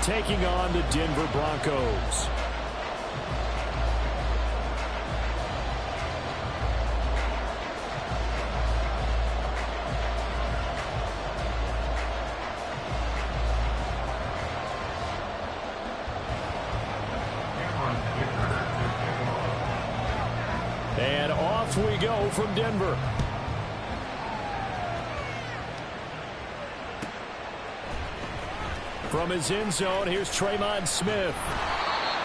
taking on the Denver Broncos. And off we go from Denver. From his end zone, here's Tremont Smith.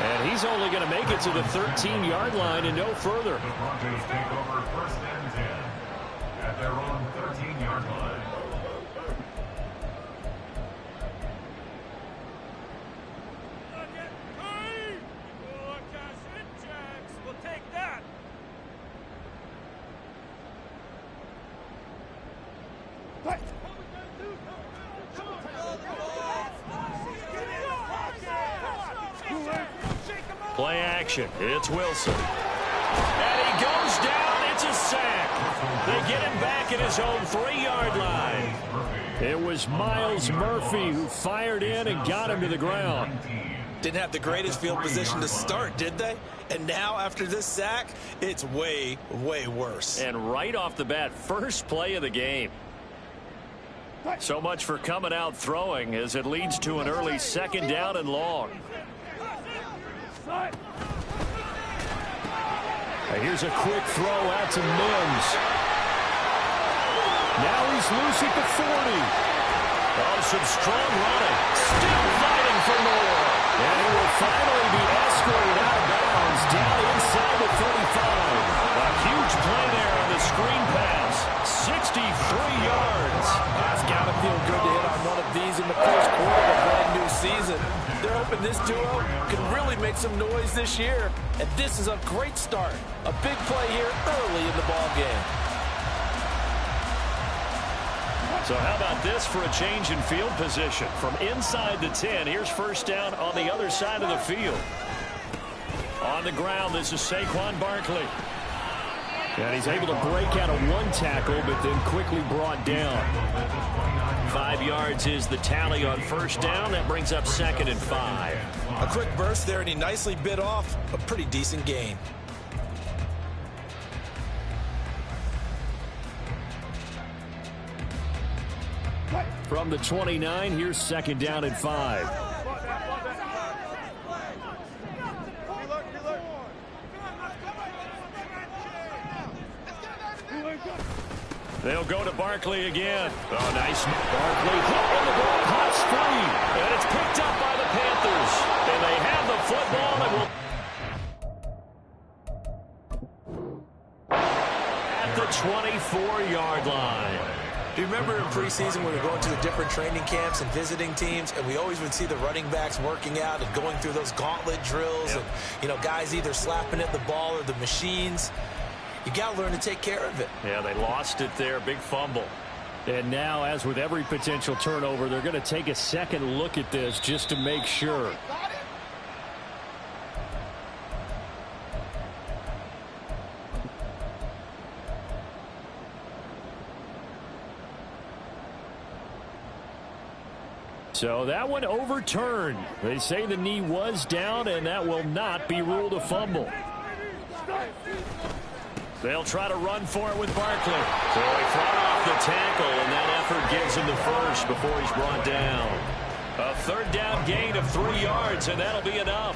And he's only going to make it to the 13-yard line and no further. The Broncos take over 1st and 10 at their own 13-yard line. We'll take that. Play action. It's Wilson. And he goes down. It's a sack. They get him back at his own 3-yard line. It was Myles Murphy who fired in and got him to the ground. Didn't have the greatest field position to start, did they? And now, after this sack, it's way, way worse. And right off the bat, first play of the game. So much for coming out throwing as it leads to an early 2nd down and long. Here's a quick throw out to Mims. Now he's loose at the 40. Oh, some strong running. Still fighting for more. And he will finally be escorted out of bounds down inside the 35. A huge play there on the screen pass. 63 yards. It's got to feel good to hit on one of these in the first quarter of a brand new season. They're hoping this duo can really make some noise this year. And this is a great start. A big play here early in the ball game. So how about this for a change in field position? From inside the 10, here's 1st down on the other side of the field. On the ground, this is Saquon Barkley. And he's able to break out of one tackle, but then quickly brought down. 5 yards is the tally on 1st down. That brings up 2nd and 5. A quick burst there, and he nicely bit off a pretty decent gain. From the 29, here's 2nd down and 5. They'll go to Barkley again. Oh, nice. Barkley hit on the ball, pops free. And it's picked up by the Panthers. And they have the football and will at the 24-yard line. Do you remember in preseason when we were going to the different training camps and visiting teams, and we always would see the running backs working out and going through those gauntlet drills, and, you know, guys either slapping at the ball or the machines? You got to learn to take care of it. Yeah, they lost it there. Big fumble. And now, as with every potential turnover, they're going to take a second look at this just to make sure. So that one overturned. They say the knee was down, and that will not be ruled a fumble. They'll try to run for it with Barkley. So he fought off the tackle, and that effort gives him the first before he's brought down. A 3rd down gain of 3 yards, and that'll be enough.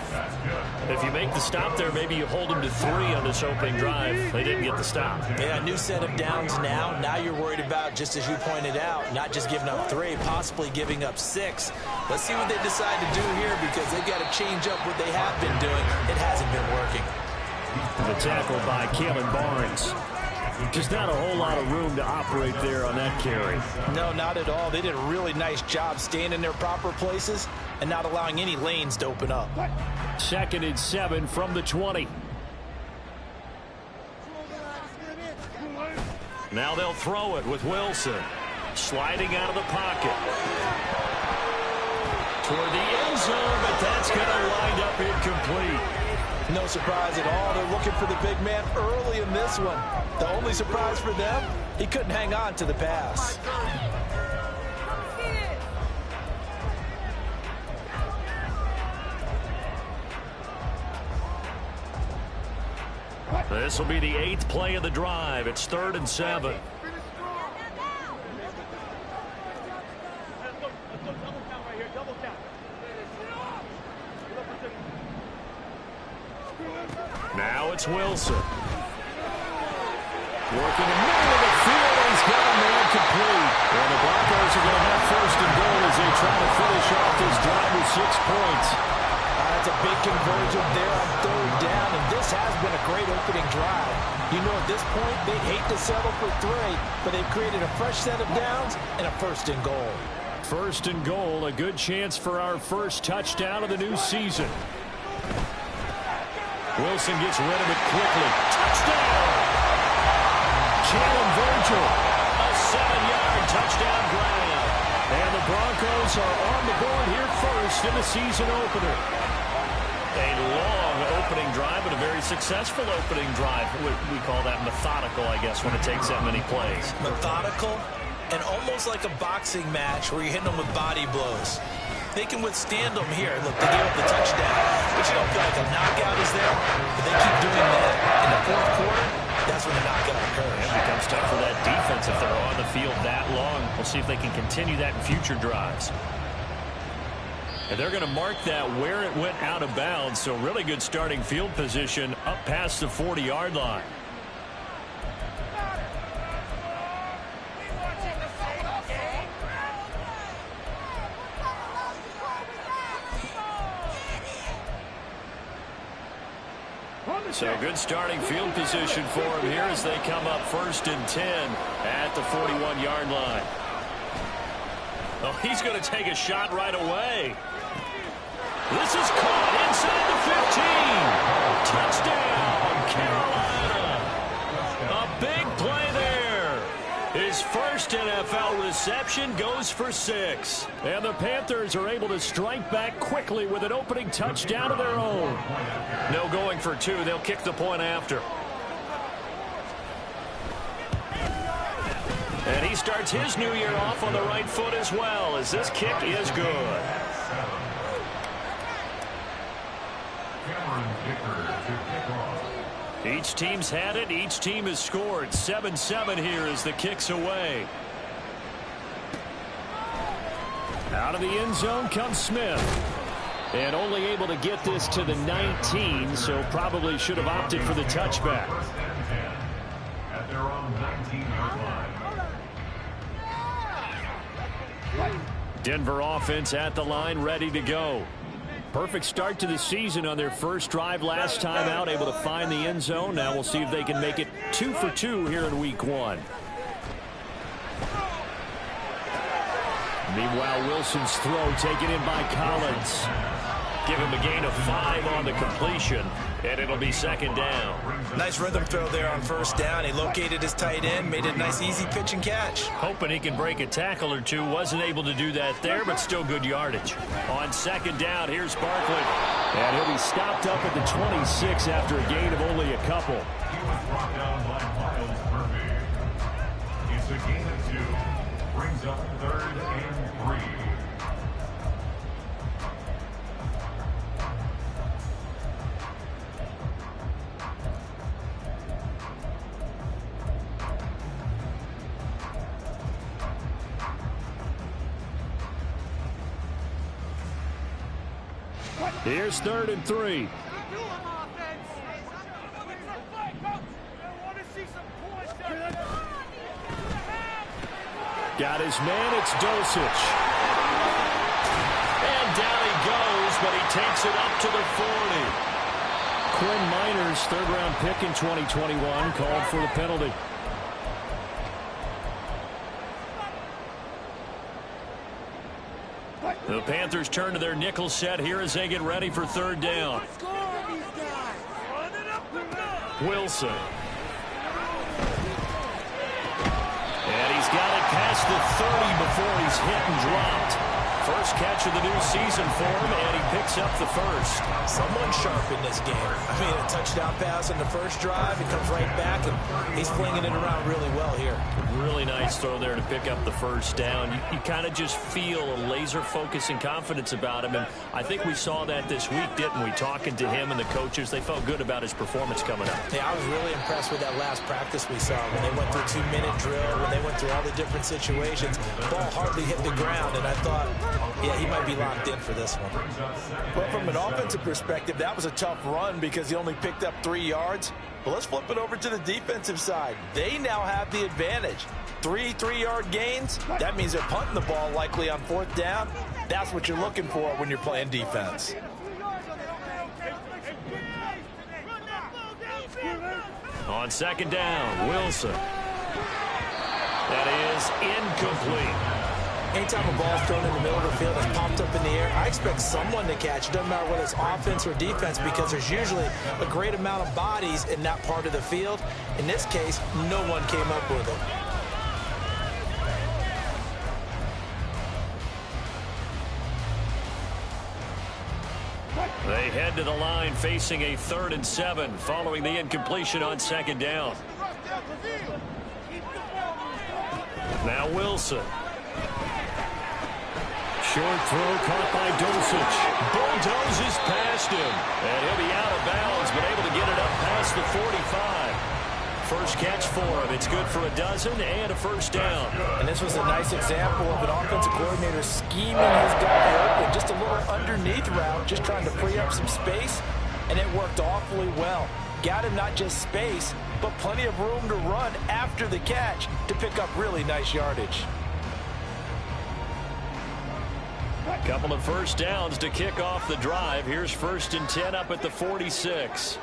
If you make the stop there, maybe you hold them to 3 on this opening drive. They didn't get the stop. Yeah, new set of downs now. Now you're worried about, just as you pointed out, not just giving up 3, possibly giving up 6. Let's see what they decide to do here, because they've got to change up what they have been doing. It hasn't been working. The tackle by Kalen Barnes. Just not a whole lot of room to operate there on that carry. No, not at all. They did a really nice job staying in their proper places and not allowing any lanes to open up. 2nd and 7 from the 20. Now they'll throw it with Wilson. Sliding out of the pocket. Toward the end zone, but that's going to wind up incomplete. No surprise at all. They're looking for the big man early in this one. The only surprise for them, he couldn't hang on to the pass. This will be the 8th play of the drive. It's 3rd and 7. Now it's Wilson. Working in the middle of the field, and he's got a man complete. And the Broncos are going to have 1st and goal as they try to finish off this drive with 6 points. That's a big conversion there on 3rd down, and this has been a great opening drive. You know, at this point, they'd hate to settle for 3, but they've created a fresh set of downs and a 1st and goal. 1st and goal, a good chance for our first touchdown of the new season. Wilson gets rid of it quickly. Touchdown! Jalen Virgil, a 7-yard touchdown grab. And the Broncos are on the board here first in the season opener. A long opening drive, but a very successful opening drive. We call that methodical, I guess, when it takes that many plays. Methodical and almost like a boxing match where you're hitting them with body blows. They can withstand them here. Look, they gave up the touchdown, but you don't feel like a knockout is there. But they keep doing that in the 4th quarter. That's when the knockout occurs. It becomes tough for that defense if they're on the field that long. We'll see if they can continue that in future drives. And they're going to mark that where it went out of bounds. So really good starting field position up past the 40-yard line. So good starting field position for him here as they come up 1st and 10 at the 41-yard line. Oh, he's going to take a shot right away. This is caught inside the 15. Touchdown, Carolina. A big play there. His first NFL reception goes for 6. And the Panthers are able to strike back quickly with an opening touchdown of their own. No going for 2. They'll kick the point after. And he starts his new year off on the right foot as well, as this kick is good. Each team's had it. Each team has scored. 7-7 here as the kick's away. Out of the end zone comes Smith. And only able to get this to the 19, so probably should have opted for the touchback. At their own 19-yard line. Denver offense at the line, ready to go. Perfect start to the season on their first drive last time out, able to find the end zone. Now we'll see if they can make it 2 for 2 here in week 1. Meanwhile, Wilson's throw taken in by Collins. Give him a gain of 5 on the completion, and it'll be 2nd down. Nice rhythm throw there on 1st down. He located his tight end, made it a nice easy pitch and catch. Hoping he can break a tackle or 2. Wasn't able to do that there, but still good yardage. On 2nd down, here's Barkley. And he'll be stopped up at the 26 after a gain of only a couple. He was brought down by Miles Murphy. It's a gain of 2. Brings up 3rd and 3. Here's 3rd and 3. Got his man, it's Dulcich. And down he goes, but he takes it up to the 40. Quinn Miners, 3rd-round pick in 2021, called for the penalty. The Panthers turn to their nickel set here as they get ready for 3rd down. Wilson. And he's got it past the 30 before he's hit and dropped. First catch of the new season for him, and he picks up the first. Someone sharp in this game. I mean, a touchdown pass on the first drive. He comes right back, and he's flinging it around really well here. Really nice throw there to pick up the first down. You kind of just feel a laser focus and confidence about him, and I think we saw that this week, didn't we? Talking to him and the coaches, they felt good about his performance coming up. Yeah, I was really impressed with that last practice we saw when they went through a 2-minute drill, when they went through all the different situations. Ball hardly hit the ground, and I thought, yeah, he might be locked in for this one. Well, from an offensive perspective, that was a tough run because he only picked up 3 yards. But let's flip it over to the defensive side. They now have the advantage. 3 3-yard gains. That means they're punting the ball likely on 4th down. That's what you're looking for when you're playing defense. On 2nd down, Wilson. That is incomplete. Anytime a ball's thrown in the middle of the field and popped up in the air, I expect someone to catch. It doesn't matter whether it's offense or defense because there's usually a great amount of bodies in that part of the field. In this case, no one came up with it. They head to the line facing a 3rd and 7 following the incompletion on 2nd down. Now Wilson. Short throw caught by Dosich. Bulldozes past him. And he'll be out of bounds, but able to get it up past the 45. First catch for him. It's good for a dozen and a first down. And this was a nice example of an offensive coordinator scheming his guy open. Just a little underneath route, just trying to free up some space, and it worked awfully well. Got him not just space, but plenty of room to run after the catch to pick up really nice yardage. Couple of first downs to kick off the drive. Here's 1st and 10 up at the 46.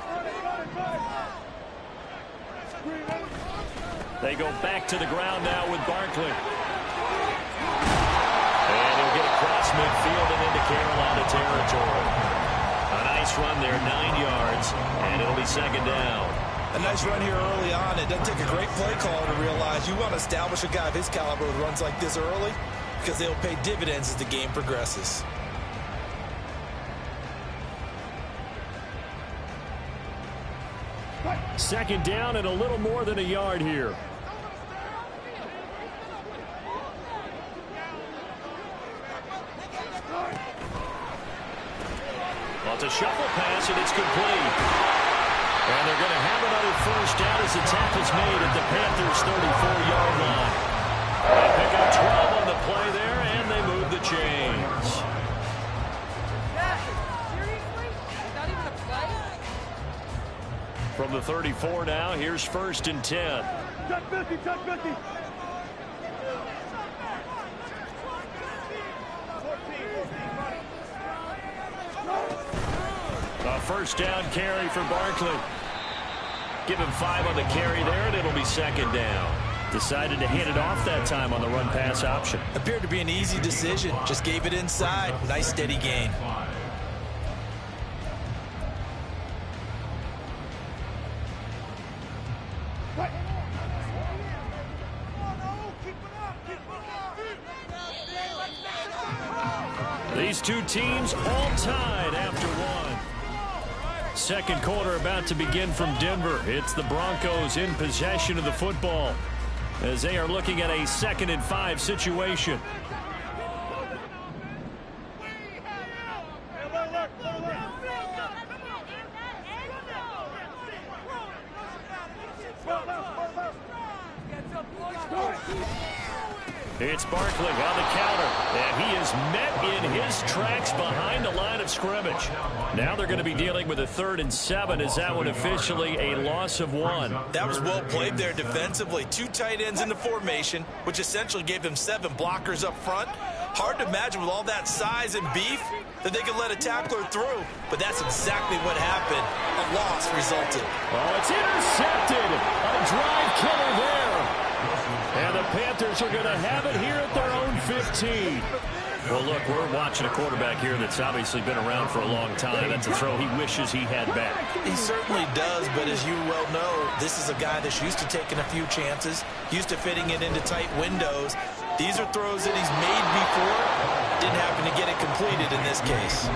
They go back to the ground now with Barkley. And he'll get across midfield and into Carolina territory. A nice run there, 9 yards, and it'll be 2nd down. A nice run here early on. It doesn't take a great play caller to realize you want to establish a guy of his caliber who runs like this early because they'll pay dividends as the game progresses. Second down and a little more than a yard here. Well, it's a shuffle pass, and it's complete. And they're going to have another first down as the tackle's made at the Panthers' 34-yard line. They pick up 12 on the play there, and they move the chains. From the 34 now, here's 1st and 10. Touch 50, touch 50. A first down carry for Barkley. Give him 5 on the carry there, and it'll be 2nd down. Decided to hand it off that time on the run-pass option. Appeared to be an easy decision. Just gave it inside. Nice steady gain. These two teams all tied after one. Second quarter about to begin from Denver. It's the Broncos in possession of the football as they are looking at a 2nd and 5 situation. It's Barkley on the counter, and he is met in his tracks behind the line of scrimmage. Now they're going to be dealing with a 3rd and 7. Is that one officially a loss of 1? That was well played there defensively. 2 tight ends in the formation, which essentially gave them 7 blockers up front. Hard to imagine with all that size and beef that they could let a tackler through, but that's exactly what happened. A loss resulted. Oh, it's intercepted. A drive killer there. And the Panthers are going to have it here at their own 15. Well, look, we're watching a quarterback here that's obviously been around for a long time. That's a throw he wishes he had back. He certainly does, but as you well know, this is a guy that's used to taking a few chances, used to fitting it into tight windows. These are throws that he's made before, Didn't happen to get it completed in this case.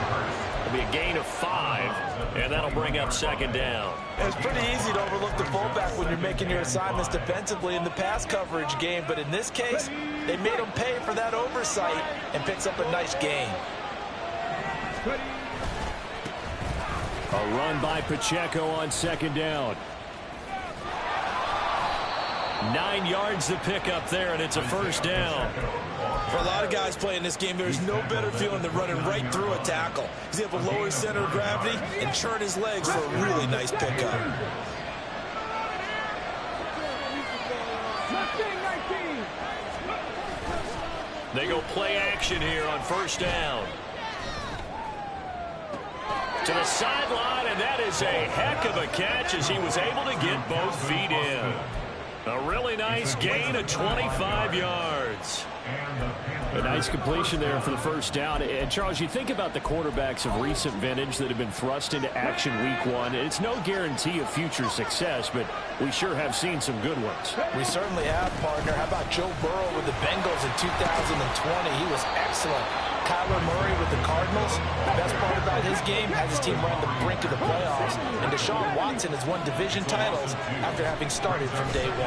It'll be a gain of 5, and that'll bring up second down. It's pretty easy to overlook the fullback when you're making your assignments defensively in the pass coverage game, but in this case, they made him pay for that oversight and picks up a nice gain. A run by Pacheco on second down. 9 yards to pick up there, and it's a first down. For a lot of guys playing this game, there's no better feeling than running right through a tackle. He's able to lower his center of gravity and churn his legs for a really nice pickup. They go play action here on first down. To the sideline, and that is a heck of a catch as he was able to get both feet in. A really nice gain of 25 yards. A nice completion there for the first down. And, Charles, you think about the quarterbacks of recent vintage that have been thrust into action week 1. It's no guarantee of future success, but we sure have seen some good ones. We certainly have, partner. How about Joe Burrow with the Bengals in 2020? He was excellent. Kyler Murray with the Cardinals. The best part about his game has his team on the brink of the playoffs. And Deshaun Watson has won division titles after having started from day 1.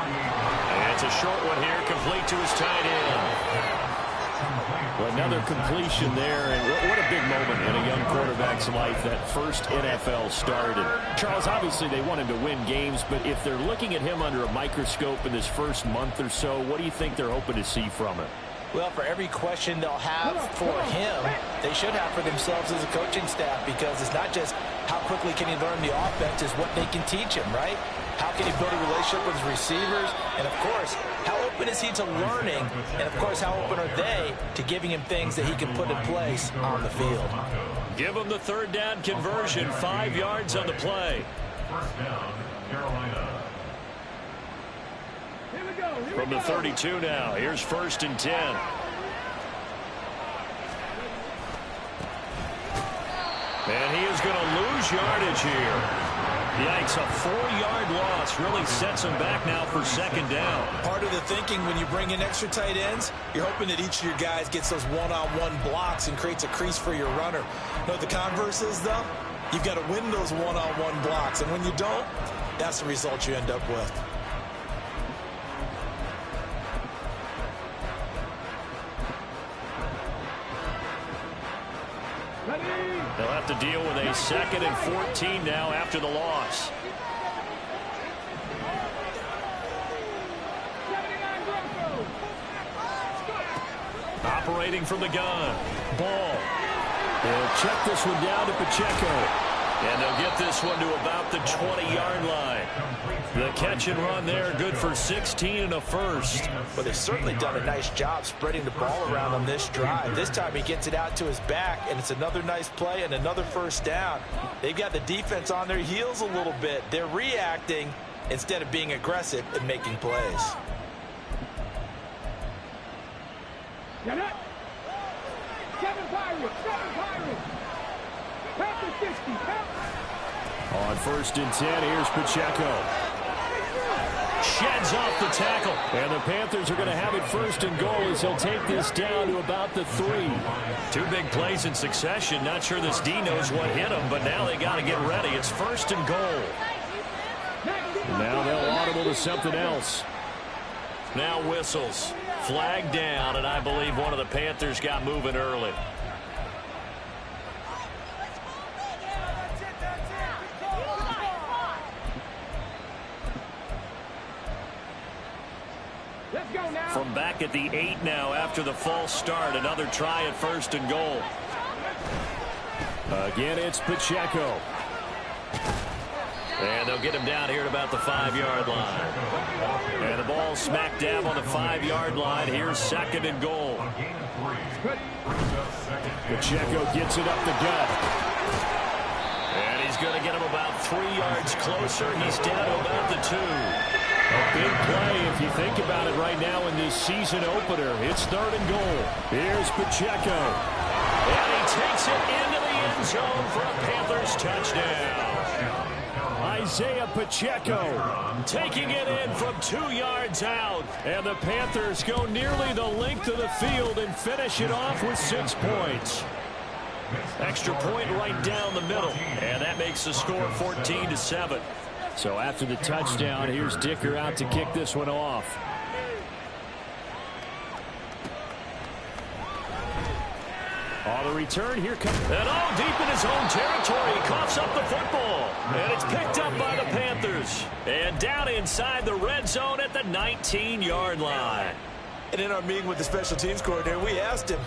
And it's a short one here, complete to his tight end. Well, another completion there, and what a big moment in a young quarterback's life, that first NFL start. And Charles, obviously they want him to win games, but if they're looking at him under a microscope in this first month or so, what do you think they're hoping to see from him? Well, for every question they'll have for him, they should have for themselves as a coaching staff, because it's not just how quickly can he learn the offense, it's what they can teach him, right? How can he build a relationship with his receivers? And, of course, how open is he to learning? And, of course, how open are they to giving him things that he can put in place on the field? Give him the third down conversion, 5 yards on the play. First down, Carolina. From the 32 now, here's 1st and 10. And he is going to lose yardage here. Yikes, a 4-yard loss really sets him back now for second down. Part of the thinking when you bring in extra tight ends, you're hoping that each of your guys gets those one-on-one blocks and creates a crease for your runner. You know what the converse is, though? You've got to win those one-on-one blocks, and when you don't, that's the result you end up with. They'll have to deal with a 2nd and 14 now after the loss. Operating from the gun. Ball. They'll check this one down to Pacheco. And they'll get this one to about the 20-yard line. The catch and run there, good for 16 and a first. Well, they've certainly done a nice job spreading the ball around on this drive. This time he gets it out to his back, and it's another nice play and another first down. They've got the defense on their heels a little bit. They're reacting instead of being aggressive and making plays. On 1st and 10, here's Pacheco. Sheds off the tackle. And the Panthers are going to have it 1st and goal as he'll take this down to about the 3. 2 big plays in succession. Not sure this D knows what hit him, but now they got to get ready. It's 1st and goal. Now they'll audible to something else. Now whistles. Flag down, and I believe one of the Panthers got moving early. From back at the 8 now after the false start. Another try at 1st and goal. Again, it's Pacheco. And they'll get him down here at about the 5-yard line. And the ball smack dab on the 5-yard line. Here's 2nd and goal. Pacheco gets it up the gut. And he's going to get him about 3 yards closer. He's down to about the 2. A big play if you think about it right now in this season opener. It's 3rd and goal. Here's Pacheco. And he takes it into the end zone for a Panthers touchdown. Isaiah Pacheco taking it in from 2 yards out. And the Panthers go nearly the length of the field and finish it off with 6 points. Extra point right down the middle. And that makes the score 14-7. So after the touchdown, here's Dicker out to kick this one off. On the return, here comes... And all deep in his own territory, he coughs up the football. And it's picked up by the Panthers. And down inside the red zone at the 19-yard line. And in our meeting with the special teams coordinator, we asked him,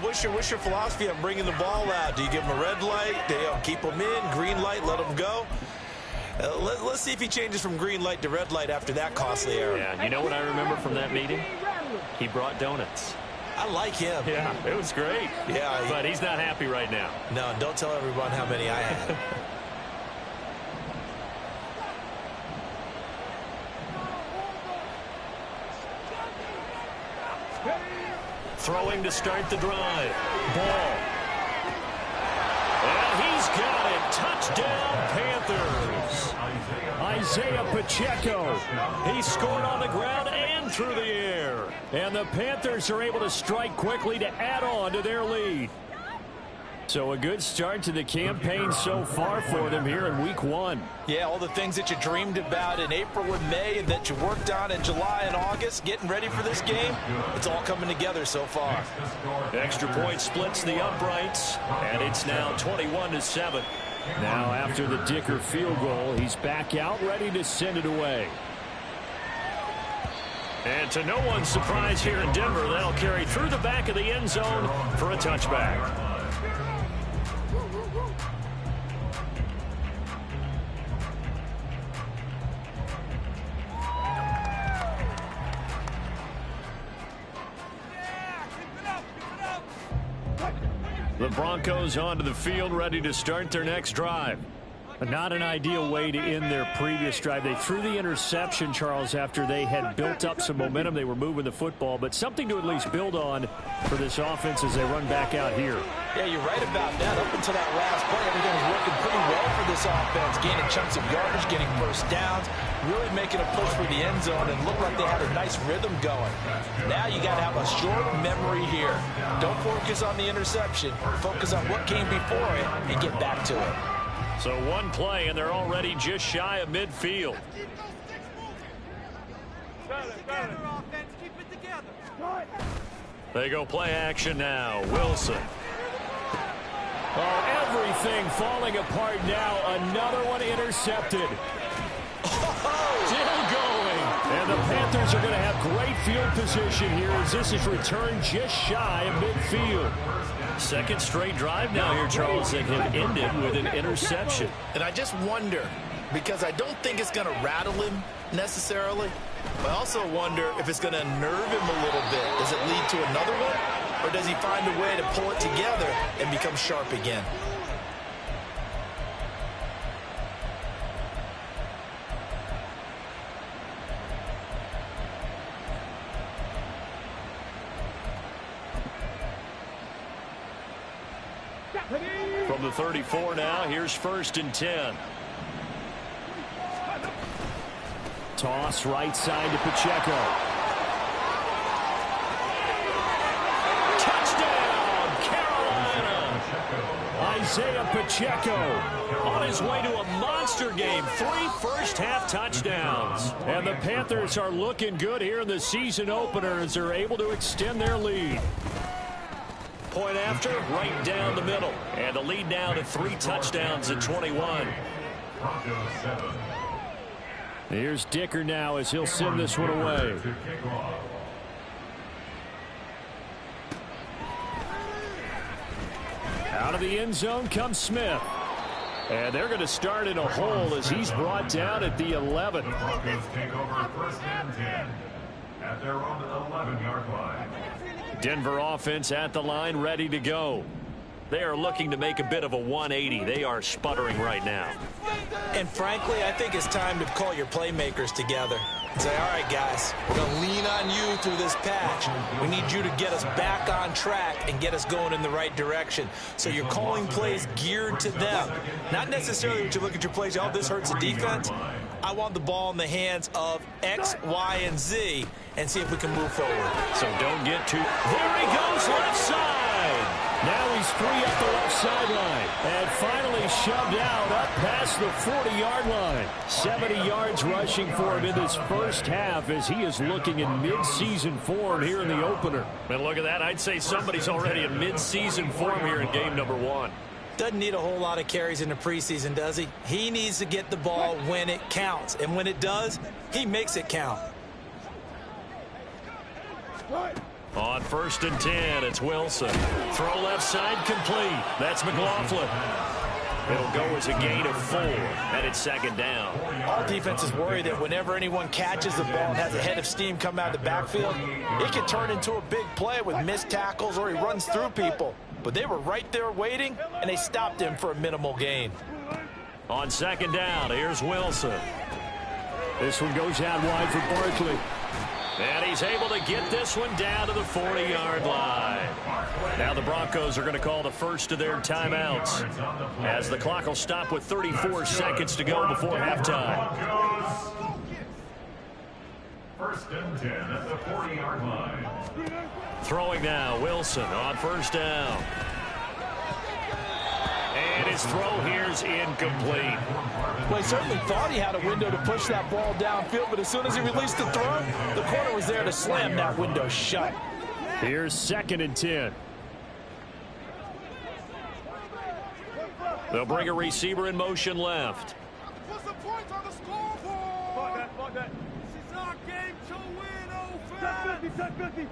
what's your philosophy on bringing the ball out? Do you give him a red light? Do you keep him in? Green light, let him go? Let's see if he changes from green light to red light after that costly error. Yeah, you know what I remember from that meeting? He brought donuts. I like him. Yeah, it was great. Yeah, but he's not happy right now. No, don't tell everyone how many I had. Throwing to start the drive. Ball. And he's got it. Touchdown, Panthers. Isaiah Pacheco. He scored on the ground and through the air. And the Panthers are able to strike quickly to add on to their lead. So a good start to the campaign so far for them here in week 1. Yeah, all the things that you dreamed about in April and May and that you worked on in July and August, getting ready for this game, it's all coming together so far. Extra point splits the uprights, and it's now 21-7. Now after the Dicker field goal, he's back out ready to send it away. And to no one's surprise here in Denver, that'll carry through the back of the end zone for a touchback. The Broncos onto the field, ready to start their next drive. Not an ideal way to end their previous drive. They threw the interception, Charles, after they had built up some momentum. They were moving the football, but something to at least build on for this offense as they run back out here. Yeah, you're right about that. Up until that last play, everything was working pretty well for this offense. Gaining chunks of yardage, getting first downs, really making a push for the end zone, and looked like they had a nice rhythm going. Now you got to have a short memory here. Don't focus on the interception. Focus on what came before it and get back to it. So one play, and they're already just shy of midfield. They go play action now. Wilson. Oh, everything falling apart now. Another one intercepted. Still going. And the Panthers are going to have great field position here as this is returned just shy of midfield. Second straight drive now here, Charles, that have ended with an interception. And I just wonder, because I don't think it's going to rattle him necessarily, but I also wonder if it's going to nerve him a little bit. Does it lead to another one, or does he find a way to pull it together and become sharp again? From the 34 now, here's 1st and 10. Toss right side to Pacheco. Touchdown, Carolina! Isaiah Pacheco on his way to a monster game. 3 first-half touchdowns. And the Panthers are looking good here in the season opener as they're able to extend their lead. Point after, right down the middle. And the lead now to 3 touchdowns at 21. Here's Dicker now as he'll send this one away. Out of the end zone comes Smith. And they're going to start in a hole as he's brought down at the 11. The Broncos take over 1st and 10 at their own 11-yard line. Denver offense at the line, ready to go. They are looking to make a bit of a 180. They are sputtering right now. And frankly, I think it's time to call your playmakers together. Say, all right, guys, we're going to lean on you through this patch. We need you to get us back on track and get us going in the right direction. So you're calling plays geared to them. Not necessarily when you look at your plays, oh, this hurts the defense. I want the ball in the hands of X, Y, and Z and see if we can move forward. So don't get too... There he goes, left side. Now he's free up the left sideline. And finally shoved out up past the 40-yard line. 70 yards rushing for him in this first half as he is looking in mid-season form here in the opener. And look at that. I'd say somebody's already in mid-season form here in game number 1. Doesn't need a whole lot of carries in the preseason, does he? He needs to get the ball when it counts. And when it does, he makes it count. On 1st and 10, it's Wilson. Throw left side complete. That's McLaughlin. It'll go as a gain of 4, and it's 2nd down. All defenses worry that whenever anyone catches the ball and has a head of steam come out of the backfield, it can turn into a big play with missed tackles or he runs through people. But they were right there waiting, and they stopped him for a minimal gain. On 2nd down, here's Wilson. This one goes out wide for Barkley. And he's able to get this one down to the 40-yard line. Now the Broncos are going to call the first of their timeouts as the clock will stop with 34 seconds to go before halftime. 1st and 10 at the 40-yard line. Throwing now, Wilson on 1st down. And his throw here's incomplete. Well, he certainly thought he had a window to push that ball downfield, but as soon as he released the throw, the corner was there to slam that window shut. Here's 2nd and 10. They'll bring a receiver in motion left. Put some points on the scoreboard. Fuck that. This is our game to win, old fans. 10-50.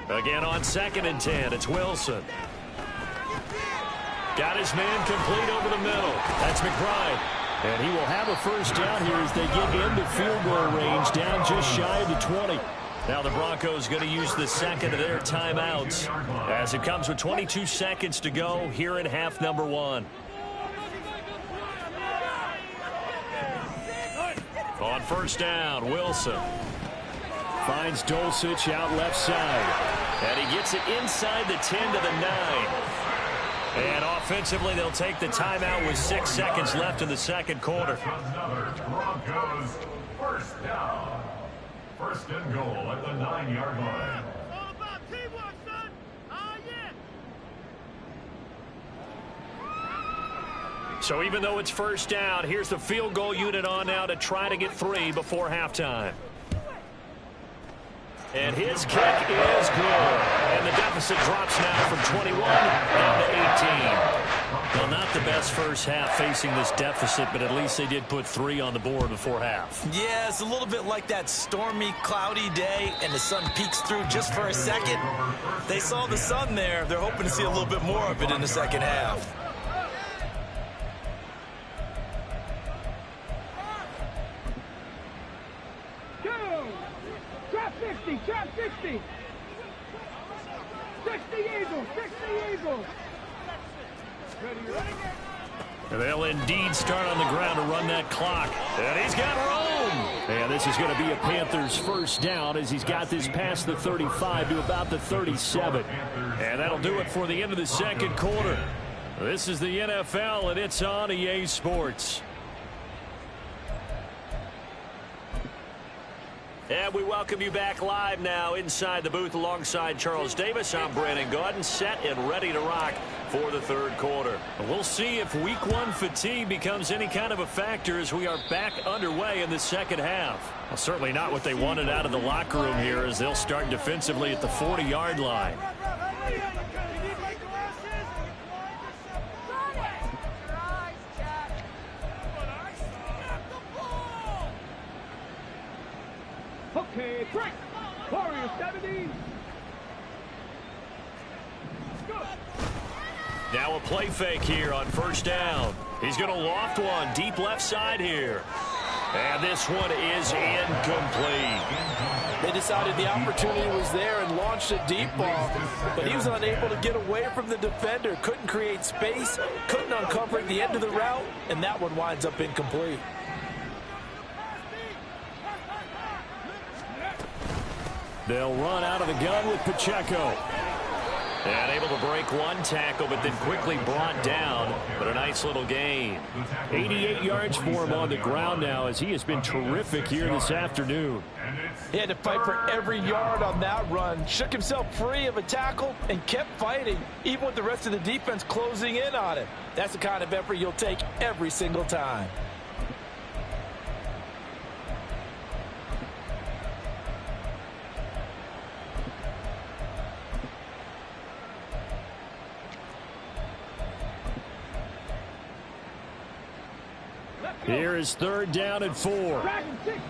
Again on 2nd and 10, it's Wilson. Got his man complete over the middle. That's McBride. And he will have a first down here as they get into field goal range, down just shy of the 20. Now the Broncos going to use the second of their timeouts as it comes with 22 seconds to go here in half number 1. On 1st down, Wilson finds Dulcich out left side. And he gets it inside the 10 to the 9. And offensively, they'll take the timeout with 6 seconds left in the second quarter. Another Broncos 1st down. 1st and goal at the 9-yard line. All about teamwork, son. Yeah. So even though it's 1st down, here's the field goal unit on now to try to get 3 before halftime. And his kick is good. And the deficit drops now from 21 down to 18. Well, not the best first half facing this deficit, but at least they did put 3 on the board before half. Yeah, it's a little bit like that stormy, cloudy day, and the sun peeks through just for a second. They saw the sun there. They're hoping to see a little bit more of it in the second half. Trap 60. 60 Eagles. And they'll indeed start on the ground to run that clock. And he's got room. And this is going to be a Panthers first down as he's got this past the 35 to about the 37. And that'll do it for the end of the second quarter. This is the NFL, and it's on EA Sports. And we welcome you back live now inside the booth alongside Charles Davis. I'm Brandon Gaudin, set and ready to rock for the third quarter. We'll see if week 1 fatigue becomes any kind of a factor as we are back underway in the second half. Well, certainly not what they wanted out of the locker room here as they'll start defensively at the 40-yard line. Okay, break. Warriors 70. Now a play fake here on 1st down. He's going to loft one deep left side here. And this one is incomplete. They decided the opportunity was there and launched a deep ball, but he was unable to get away from the defender. Couldn't create space, couldn't uncover at the end of the route, and that one winds up incomplete. They'll run out of the gun with Pacheco. And able to break one tackle, but then quickly brought down. But a nice little gain. 88 yards for him on the ground now, as he has been terrific here this afternoon. He had to fight for every yard on that run. Shook himself free of a tackle and kept fighting, even with the rest of the defense closing in on him. That's the kind of effort you'll take every single time. Here is 3rd down and 4. 60.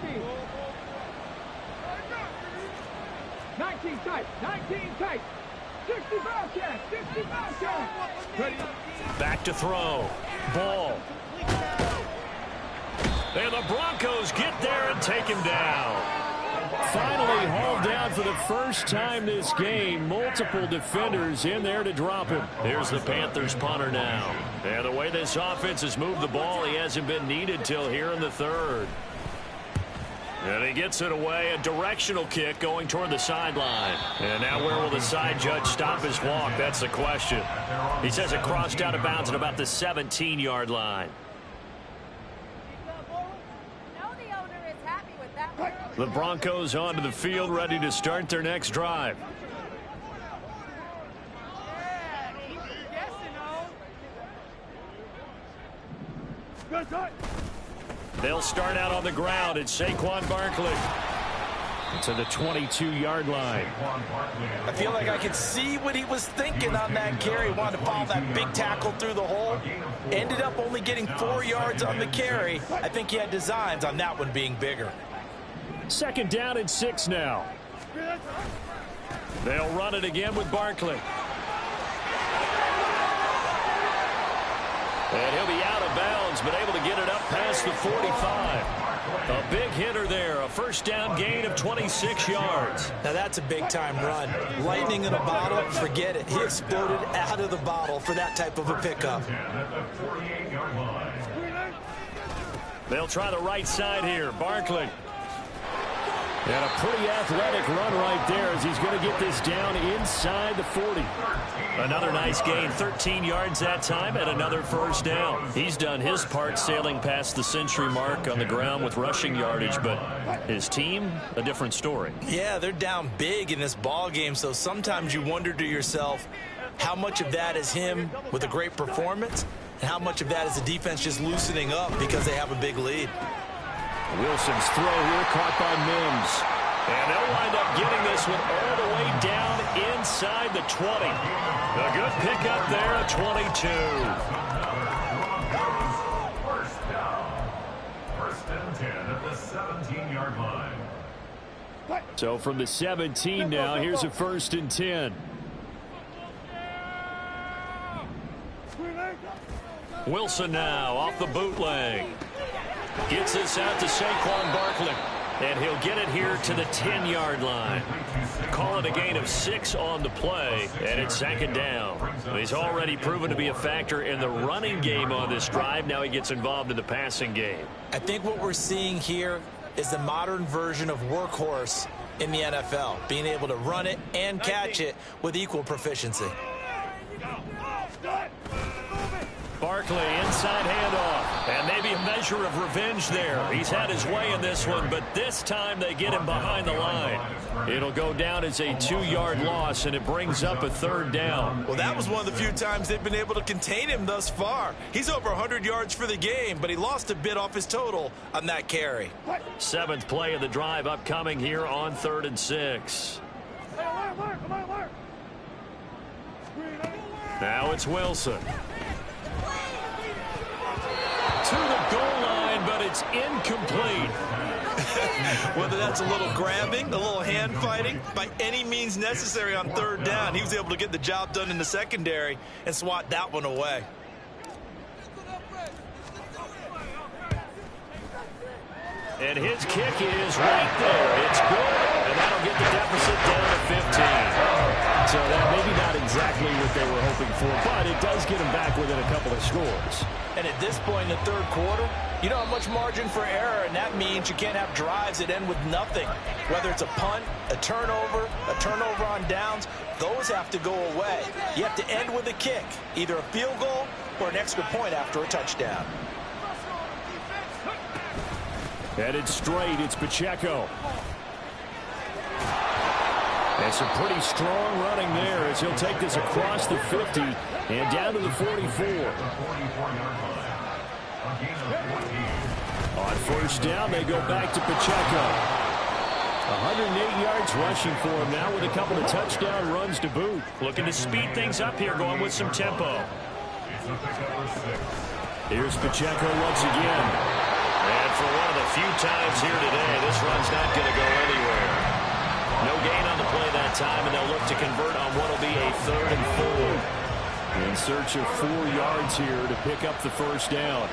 19 tight. 19 tight. 60 Bobcat. 60 Bobcat. Back to throw. Ball. And the Broncos get there and take him down. Finally hauled down for the first time this game. Multiple defenders in there to drop him. Here's the Panthers punter now. And the way this offense has moved the ball, he hasn't been needed till here in the 3rd. And he gets it away. A directional kick going toward the sideline. And now where will the side judge stop his walk? That's the question. He says it crossed out of bounds at about the 17-yard line. The Broncos onto the field, ready to start their next drive. They'll start out on the ground. It's Saquon Barkley to the 22-yard line. I feel like I could see what he was thinking on that carry. Wanted to follow that big tackle through the hole. Ended up only getting 4 yards on the carry. I think he had designs on that one being bigger. 2nd down and 6 now. They'll run it again with Barkley. And he'll be out of bounds, but able to get it up past the 45. A big hitter there. A 1st down gain of 26 yards. Now that's a big-time run. Lightning in a bottle, forget it. He exploded out of the bottle for that type of a pickup. They'll try the right side here. Barkley. And a pretty athletic run right there as he's going to get this down inside the 40. Another nice gain, 13 yards that time, and another 1st down. He's done his part sailing past the century mark on the ground with rushing yardage, but his team, a different story. Yeah, they're down big in this ball game, so sometimes you wonder to yourself how much of that is him with a great performance and how much of that is the defense just loosening up because they have a big lead. Wilson's throw here caught by Mims. And they'll wind up getting this one all the way down inside the 20. A good pickup there at 22. 1st down. 1st and 10 at the 17-yard line. So from the 17 now, here's a 1st and 10. Wilson now off the bootleg. Gets this out to Saquon Barkley. And he'll get it here to the 10-yard line. Call it a gain of 6 on the play, and it's 2nd down. He's already proven to be a factor in the running game on this drive. Now he gets involved in the passing game. I think what we're seeing here is the modern version of workhorse in the NFL, being able to run it and catch it with equal proficiency. Barkley, inside handoff, and maybe a measure of revenge there. He's had his way in this one, but this time they get him behind the line. It'll go down as a 2-yard loss, and it brings up a 3rd down. Well, that was one of the few times they've been able to contain him thus far. He's over 100 yards for the game, but he lost a bit off his total on that carry. 7th play of the drive upcoming here on 3rd and 6. Now it's Wilson. To the goal line, but it's incomplete. Whether that's a little grabbing, a little hand fighting, by any means necessary on 3rd down, he was able to get the job done in the secondary and swat that one away. And his kick is right there. It's good, and hoping for, but it does get them back within a couple of scores. And at this point in the third quarter, you don't have much margin for error, and that means you can't have drives that end with nothing. Whether it's a punt, a turnover on downs, those have to go away. You have to end with a kick, either a field goal or an extra point after a touchdown. Headed straight, it's Pacheco. And some pretty strong running there as he'll take this across the 50 and down to the 44. On first down, they go back to Pacheco. 108 yards rushing for him now with a couple of touchdown runs to boot. Looking to speed things up here, going with some tempo. Here's Pacheco once again. And for one of the few times here today, this run's not going to go anywhere. No gain on the play that time, and they'll look to convert on what will be a 3rd and 4. In search of 4 yards here to pick up the first down.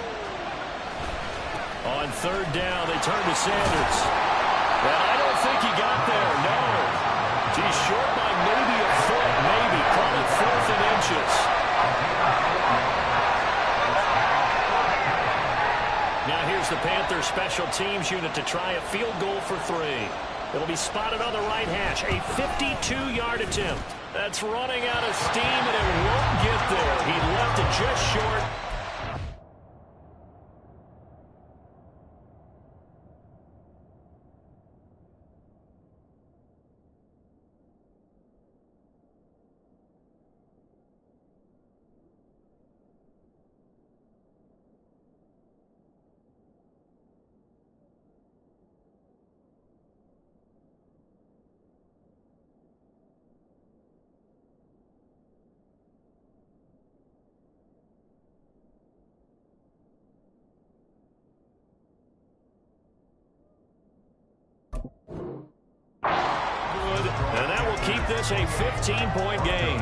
On 3rd down, they turn to Sanders. And I don't think he got there, no. He's short by maybe a foot, maybe. Call it 4th and inches. Now here's the Panther special teams unit to try a field goal for 3. It'll be spotted on the right hash. A 52-yard attempt. That's running out of steam, and it won't get there. He left it just short. And that will keep this a 15-point game.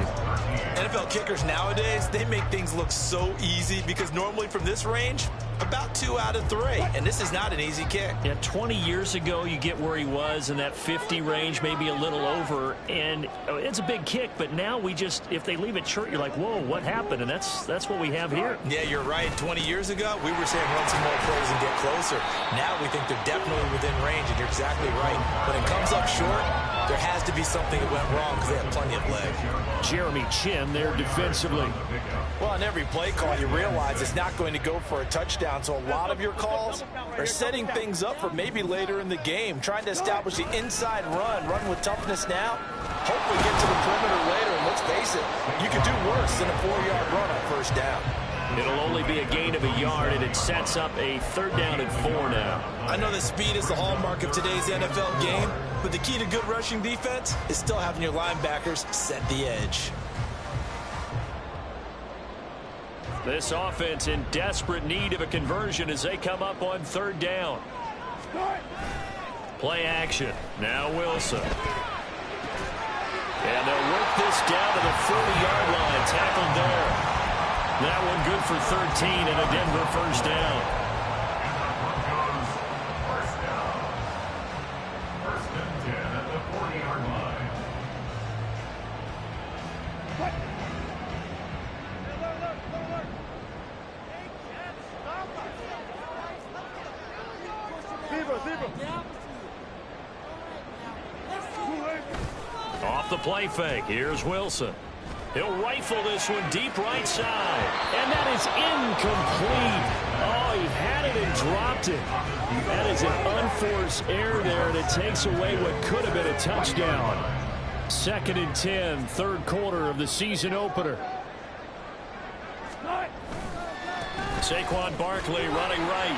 NFL kickers nowadays, they make things look so easy because normally from this range, about 2 out of 3. And this is not an easy kick. Yeah, 20 years ago, you get where he was in that 50 range, maybe a little over. And it's a big kick, but now we just, if they leave it short, you're like, whoa, what happened? And that's what we have here. Yeah, you're right. 20 years ago, we were saying run some more plays and get closer. Now we think they're definitely within range, and you're exactly right. When it comes up short, there has to be something that went wrong because they have plenty of leg. Jeremy Chin there defensively. Well, on every play call, you realize it's not going to go for a touchdown, so a lot of your calls are setting things up for maybe later in the game, trying to establish the inside run with toughness now, hopefully get to the perimeter later, and let's face it, you could do worse than a 4-yard run on first down. It'll only be a gain of a yard, and it sets up a 3rd down and 4 now. I know that speed is the hallmark of today's NFL game, but the key to good rushing defense is still having your linebackers set the edge. This offense in desperate need of a conversion as they come up on 3rd down. Play action. Now Wilson. And they'll work this down to the 40-yard line. Tackled there. That one good for 13 and a Denver first down. First and 10 at the 40-yard line. Off the play fake. Here's Wilson. He'll rifle this one deep right side. And that is incomplete. Oh, he had it and dropped it. That is an unforced error there, and it takes away what could have been a touchdown. 2nd and 10, 3rd quarter of the season opener. Saquon Barkley running right.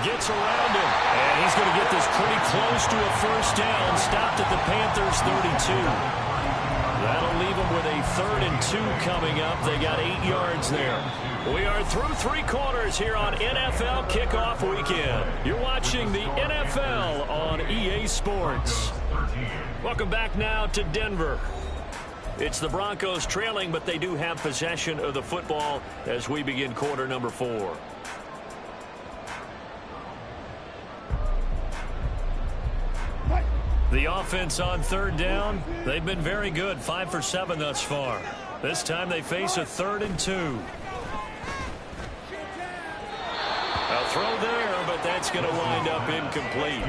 Gets around him. And he's going to get this pretty close to a first down. Stopped at the Panthers' 32. That'll leave them with a 3rd and 2 coming up. They got 8 yards there. We are through 3 quarters here on NFL Kickoff Weekend. You're watching the NFL on EA Sports. Welcome back now to Denver. It's the Broncos trailing, but they do have possession of the football as we begin quarter number 4. The offense on 3rd down, they've been very good, 5 for 7 thus far. This time they face a 3rd and 2. A throw there, but that's going to wind up incomplete.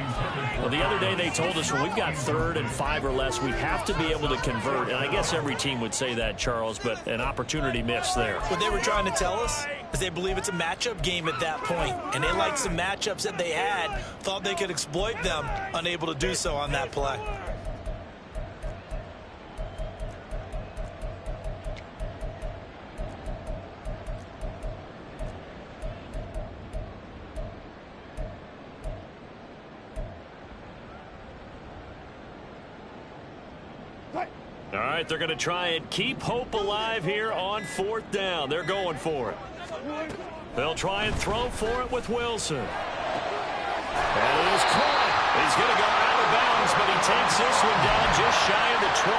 Well, the other day they told us when we've got 3rd and 5 or less, we have to be able to convert. And I guess every team would say that, Charles, but an opportunity missed there. What they were trying to tell us is they believe it's a matchup game at that point. And they liked some matchups that they had, thought they could exploit them, unable to do so on that play. All right, they're going to try and keep hope alive here on 4th down. They're going for it. They'll try and throw for it with Wilson. And it is caught. He's going to go out of bounds, but he takes this one down just shy of the 20.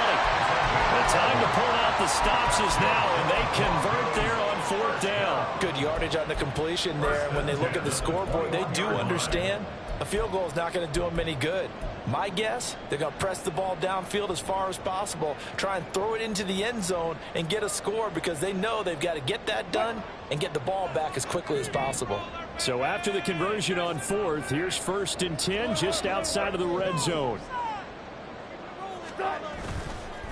The time to pull out the stops is now, and they convert there on 4th down. Good yardage on the completion there. And when they look at the scoreboard, they do understand a field goal is not going to do them any good. My guess, they're going to press the ball downfield as far as possible, try and throw it into the end zone and get a score because they know they've got to get that done and get the ball back as quickly as possible. So after the conversion on 4th, here's 1st and 10 just outside of the red zone.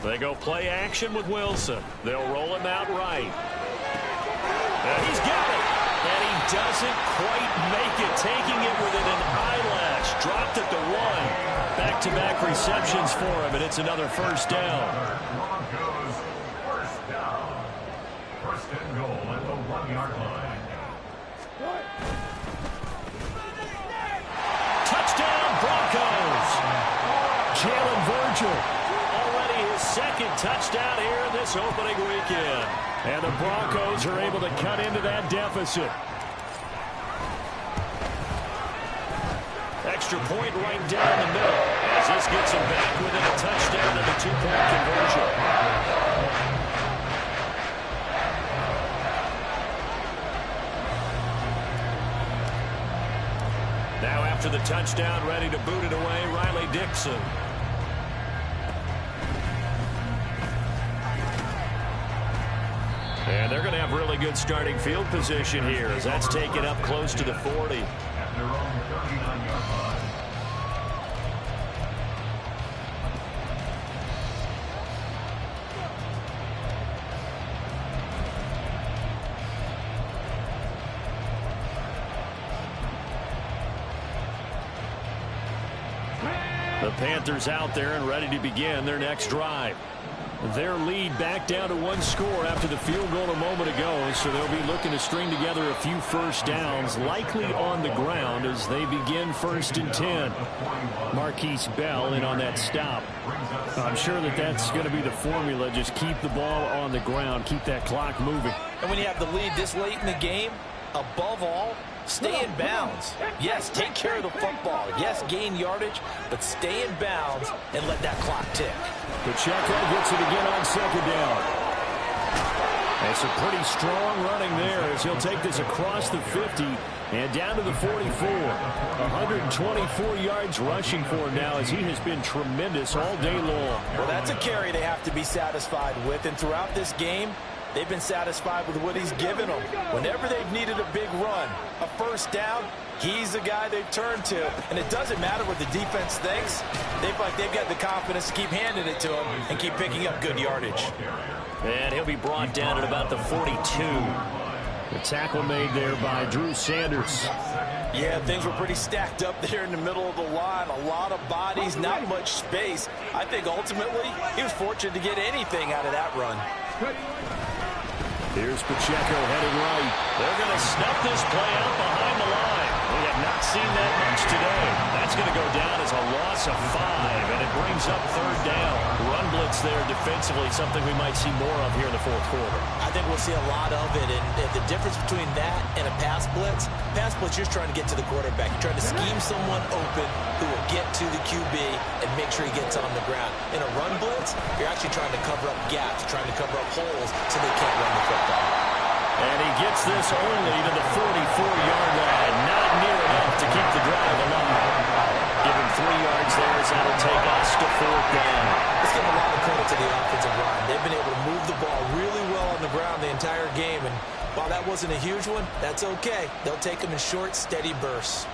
They go play action with Wilson. They'll roll him out right. And he's got it. And he doesn't quite make it, taking it within an eyelash. Dropped at the 1. Back-to-back receptions for him, and it's another 1st down. Broncos, 1st down. 1st and goal at the 1-yard line. Touchdown, Broncos. Jalen Virgil, already his 2nd touchdown here in this opening weekend. And the Broncos are able to cut into that deficit. Extra point right down the middle as this gets him back within a touchdown and a 2-point conversion. Now after the touchdown, ready to boot it away, Riley Dixon. And they're going to have really good starting field position here as that's taken up close to the 40. At their own 39-yard line. The Panthers out there and ready to begin their next drive. Their lead back down to 1 score after the field goal a moment ago, so they'll be looking to string together a few 1st downs, likely on the ground as they begin 1st and 10. Marquise Bell in on that stop. I'm sure that that's going to be the formula. Just keep the ball on the ground, keep that clock moving. And when you have the lead this late in the game, above all, stay in bounds. Yes, take care of the football. Yes, gain yardage, but stay in bounds and let that clock tick. Pacheco gets it again on 2nd down. That's a pretty strong running there as he'll take this across the 50 and down to the 44. 124 yards rushing for him now as he has been tremendous all day long. Well, that's a carry they have to be satisfied with, and throughout this game, they've been satisfied with what he's given them. Whenever they've needed a big run, a 1st down, he's the guy they've turned to. And it doesn't matter what the defense thinks. They've got the confidence to keep handing it to him and keep picking up good yardage. And he'll be brought down at about the 42. The tackle made there by Drew Sanders. Yeah, things were pretty stacked up there in the middle of the line. A lot of bodies, not much space. I think ultimately he was fortunate to get anything out of that run. Here's Pacheco heading right. They're going to snuff this play out behind the line. We have not seen that much today. That's going to go down as a loss of 5, and it brings up 3rd down. Run blitz there defensively, something we might see more of here in the 4th quarter. I think we'll see a lot of it, and the difference between that and a pass blitz, you're trying to get to the quarterback. You're trying to scheme someone open who will get to the QB and make sure he gets on the ground. In a run blitz, you're actually trying to cover up gaps, trying to cover up holes so they can't run the football. And he gets this only to the 44-yard line. Not near enough to keep the drive alive. Give him yards there as that'll take us to 4th down. Let's give a lot of credit to the offensive line. They've been able to move the ball really well on the ground the entire game, and while that wasn't a huge one, that's okay. They'll take them in short, steady bursts.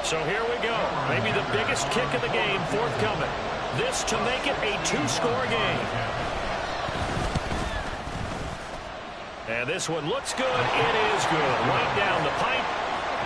So here we go. Maybe the biggest kick of the game forthcoming. This to make it a 2-score game. And this one looks good. It is good. Right down the pipe.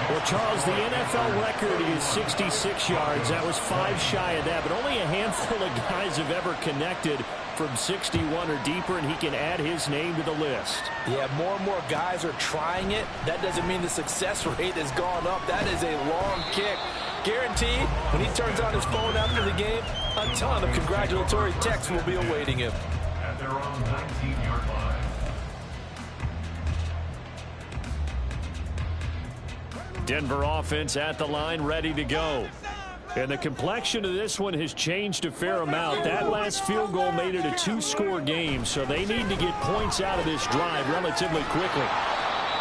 Well, Charles, the NFL record is 66 yards. That was 5 shy of that, but only a handful of guys have ever connected from 61 or deeper, and he can add his name to the list. Yeah, more and more guys are trying it. That doesn't mean the success rate has gone up. That is a long kick. Guaranteed, when he turns on his phone after the game, a ton of congratulatory texts will be awaiting him. At their own 19-yard line. Denver offense at the line, ready to go. And the complexion of this one has changed a fair amount. That last field goal made it a 2-score game, so they need to get points out of this drive relatively quickly.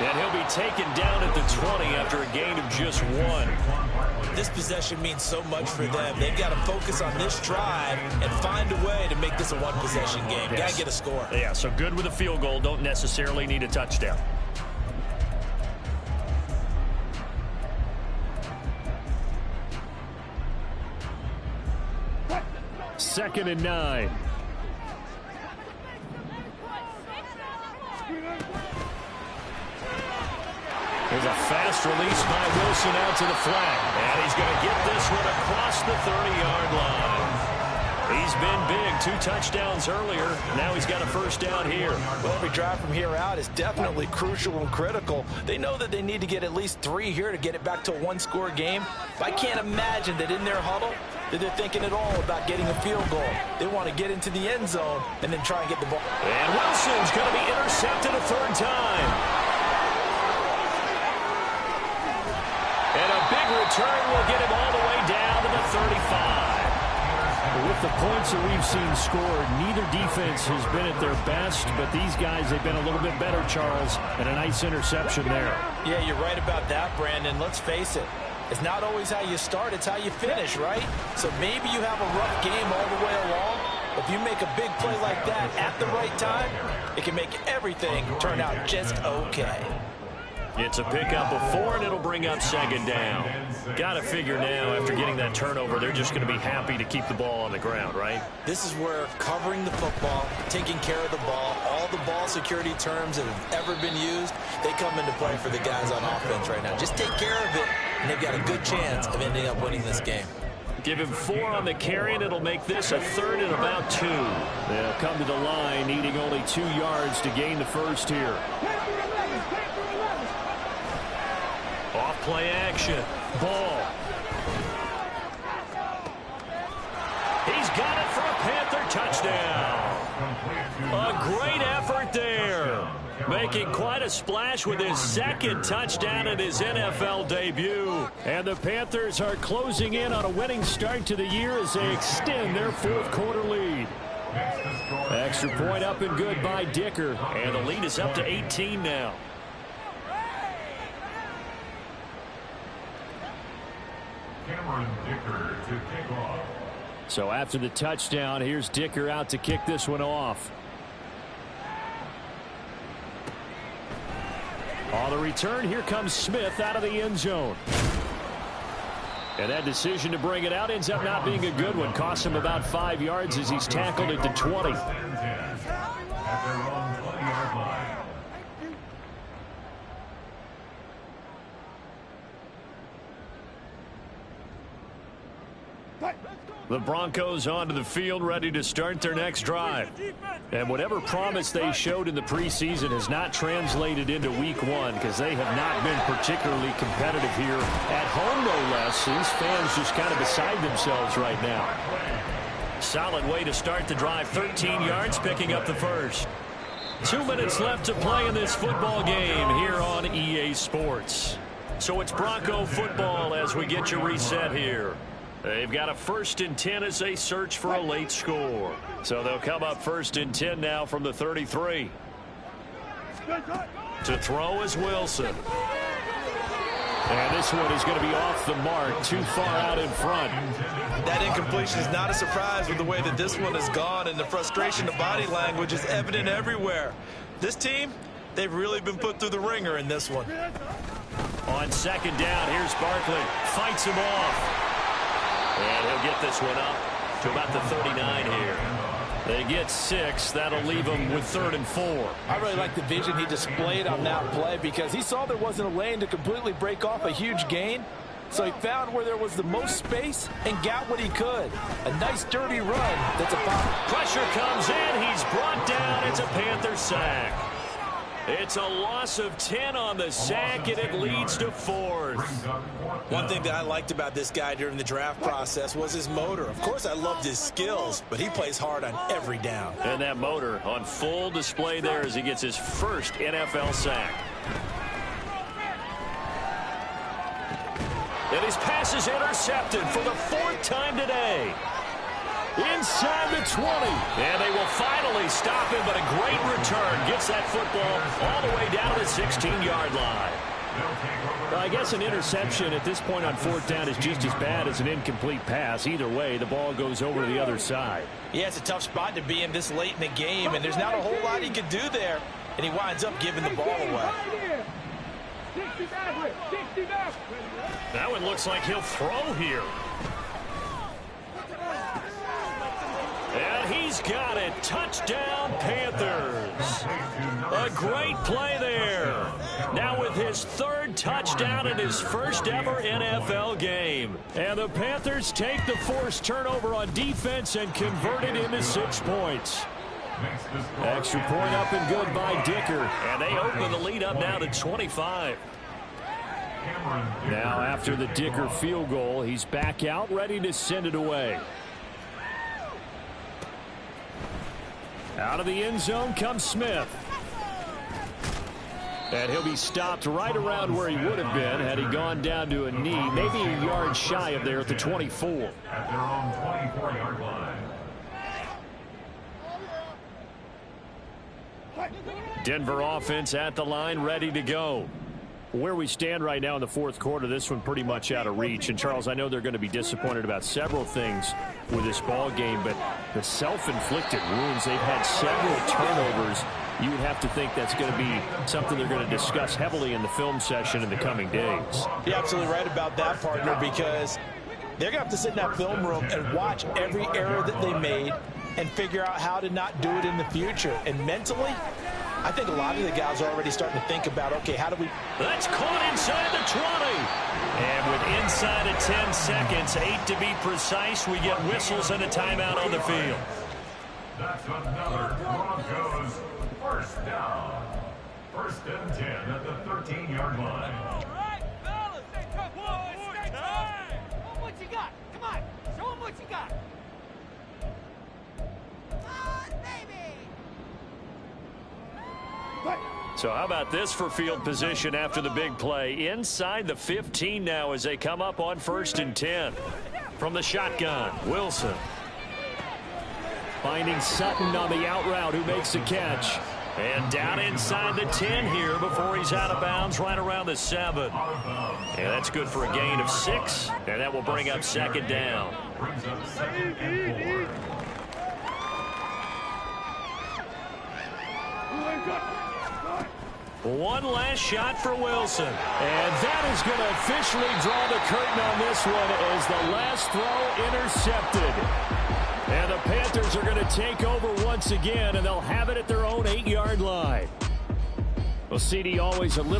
And he'll be taken down at the 20 after a gain of just 1. This possession means so much for them. They've got to focus on this drive and find a way to make this a one-possession game. Yes. Got to get a score. Yeah, so good with a field goal. Don't necessarily need a touchdown. Second and 9. There's a fast release by Wilson out to the flat. And he's going to get this one across the 30-yard line. He's been big. 2 touchdowns earlier. Now he's got a first down here. Well, every drive from here out is definitely crucial and critical. They know that they need to get at least 3 here to get it back to a 1-score game. But I can't imagine that in their huddle that they're thinking at all about getting a field goal. They want to get into the end zone and then try and get the ball. And Wilson's going to be intercepted a 3rd time. And a big return will get him all the way down to the 35. With the points that we've seen scored, neither defense has been at their best, but these guys, they've been a little bit better, Charles, and a nice interception there. Yeah, you're right about that, Brandon. Let's face it. It's not always how you start, it's how you finish, right? So maybe you have a rough game all the way along. If you make a big play like that at the right time, it can make everything turn out just okay. It's a pickup of 4, and it'll bring up 2nd down. Got to figure now, after getting that turnover, they're just going to be happy to keep the ball on the ground, right? This is where covering the football, taking care of the ball, all the ball security terms that have ever been used, they come into play for the guys on offense right now. Just take care of it, and they've got a good chance of ending up winning this game. Give him 4 on the carry, and it'll make this a 3rd and about 2. They'll come to the line, needing only 2 yards to gain the first here. Off play action. Ball. He's got it for a Panther touchdown. A great effort there. Making quite a splash with his 2nd touchdown in his NFL debut. And the Panthers are closing in on a winning start to the year as they extend their 4th quarter lead. Extra point up and good by Dicker. And the lead is up to 18 now. Cameron Dicker to kick off. So after the touchdown, here's Dicker out to kick this one off. On the return, here comes Smith out of the end zone. And that decision to bring it out ends up not being a good one. Costs him about 5 yards as he's tackled at the 20. At their own 20-yard line. The Broncos onto the field, ready to start their next drive. And whatever promise they showed in the preseason has not translated into week 1 because they have not been particularly competitive here at home, no less. These fans just kind of beside themselves right now. Solid way to start the drive. 13 yards, picking up the first. 2 minutes left to play in this football game here on EA Sports. So it's Bronco football as we get you reset here. They've got a 1st and 10 as they search for a late score. So they'll come up 1st and 10 now from the 33. To throw is Wilson. And this one is going to be off the mark, too far out in front. That incompletion is not a surprise with the way that this one has gone, and the frustration, the body language is evident everywhere. This team, they've really been put through the ringer in this one. On second down, here's Barkley. Fights him off. And he'll get this one up to about the 39 here. They get 6. That'll leave them with 3rd and 4. I really like the vision he displayed on that play because he saw there wasn't a lane to completely break off a huge gain. So he found where there was the most space and got what he could. A nice dirty run that's a pop. Pressure comes in. He's brought down. It's a Panther sack. It's a loss of 10 on the sack, and it leads to 4th. One thing that I liked about this guy during the draft process was his motor. Of course, I loved his skills, but he plays hard on every down. And that motor on full display there as he gets his first NFL sack. And his pass is intercepted for the 4th time today. Inside the 20. And they will finally stop him, but a great return. Gets that football all the way down to the 16-yard line. Well, I guess an interception at this point on 4th down is just as bad as an incomplete pass. Either way, the ball goes over to the other side. Yeah, it's a tough spot to be in this late in the game, and there's not a whole lot he could do there, and he winds up giving the ball away. That one looks like he'll throw here. And he's got it. Touchdown, Panthers. A great play there. Now with his 3rd touchdown in his first ever NFL game. And the Panthers take the forced turnover on defense and convert it into 6 points. Extra point up and good by Dicker. And they open the lead up now to 25. Now after the Dicker field goal, he's back out ready to send it away. Out of the end zone comes Smith. And he'll be stopped right around where he would have been had he gone down to a knee, maybe a yard shy of there at the 24. At their own 24-yard line. Denver offense at the line, ready to go. Where we stand right now in the 4th quarter, this one pretty much out of reach. And, Charles, I know they're going to be disappointed about several things with this ball game, but the self-inflicted wounds, they've had several turnovers. You would have to think that's going to be something they're going to discuss heavily in the film session in the coming days. You're absolutely right about that, partner, because they're going to have to sit in that film room and watch every error that they made and figure out how to not do it in the future. And mentally, I think a lot of the guys are already starting to think about, okay, how do we... That's caught inside the 20. And with inside of 10 seconds, 8 to be precise, we get whistles and a timeout on the field. That's another Broncos first down. 1st and 10 at the 13-yard line. All right, fellas, stay tight. Show them what you got. Come on, show them what you got. So how about this for field position after the big play? Inside the 15 now as they come up on 1st and 10. From the shotgun, Wilson. Finding Sutton on the out route, who makes the catch. And down inside the 10 here before he's out of bounds right around the 7. And that's good for a gain of 6. And that will bring up 2nd down. Brings up 2nd and 4. One last shot for Wilson. And that is going to officially draw the curtain on this one as the last throw intercepted. And the Panthers are going to take over once again, and they'll have it at their own 8-yard line. Well, CD, always a little